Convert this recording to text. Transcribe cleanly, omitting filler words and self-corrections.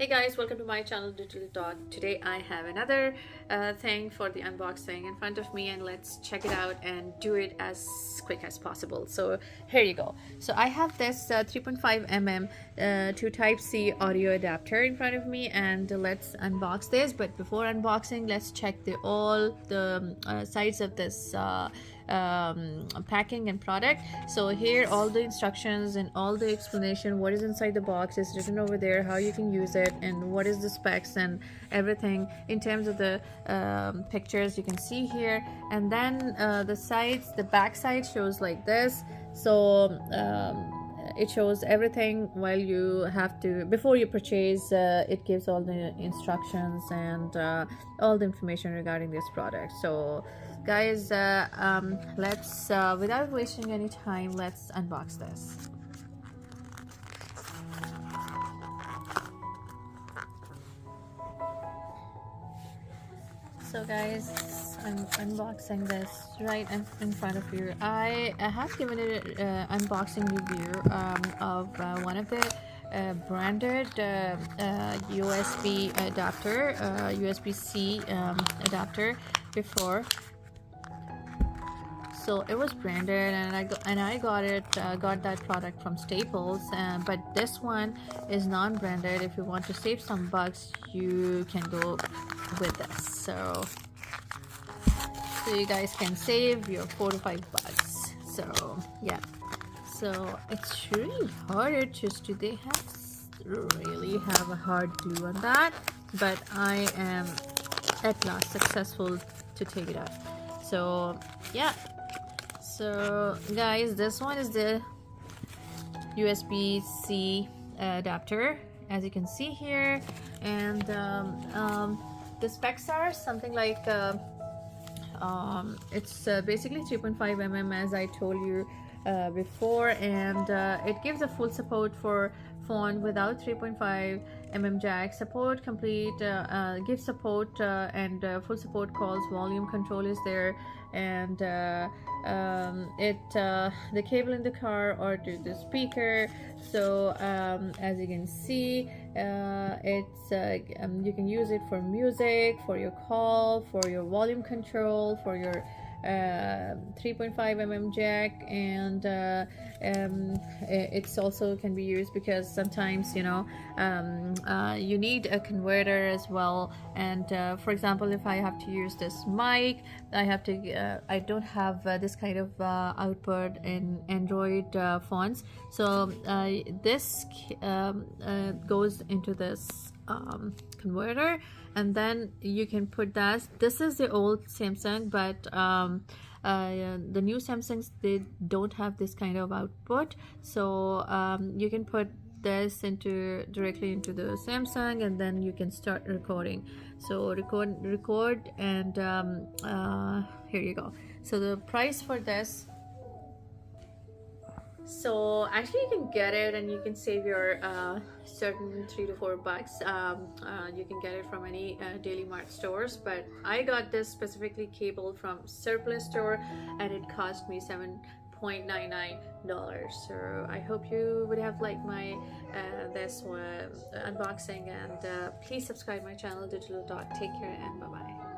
Hey guys, welcome to my channel Digital Talk. Today I have another thing for the unboxing in front of me, and let's check it out and do it as quick as possible. So here you go. So I have this 3.5 mm to Type-C audio adapter in front of me, and let's unbox this. But before unboxing, let's check all the sides of this packing and product. So here all the instructions and all the explanation what is inside the box is written over there, how you can use it and what is the specs and everything in terms of the pictures you can see here. And then the back side shows like this. So it shows everything while you have to before you purchase. It gives all the instructions and all the information regarding this product. So guys, let's without wasting any time, let's unbox this. So guys, I'm unboxing this right in front of you. I have given it an unboxing review of one of the branded USB adapter, USB-C adapter before. So it was branded, and I got that product from Staples, but this one is non-branded. If you want to save some bucks, you can go with this. So you guys can save your $4 to $5. So yeah, so it's really hard to they really have a hard do on that, but I am at last successful to take it out. So yeah. So guys, this one is the USB-C adapter, as you can see here, and the specs are something like it's basically 3.5 mm as I told you before, and it gives a full support for phone without 3.5 mm jack, support complete, gives support and full support calls, volume control is there, and the cable in the car or to the speaker. So as you can see, you can use it for music, for your call, for your volume control, for your 3.5 mm jack, and it's also can be used because sometimes you need a converter as well. And for example, if I have to use this mic, I don't have this kind of output in Android phones. So this goes into this converter, and then you can put that. This is the old Samsung, but the new Samsungs, they don't have this kind of output. So you can put this directly into the Samsung, and then you can start recording. So record and here you go. So the price for this, so actually you can get it and you can save your certain $3 to $4. You can get it from any Daily Mart stores, but I got this specifically cable from Surplus store, and it cost me $7.99. So I hope you would have liked my this one unboxing, and please subscribe my channel Digital Talk. Take care and bye bye.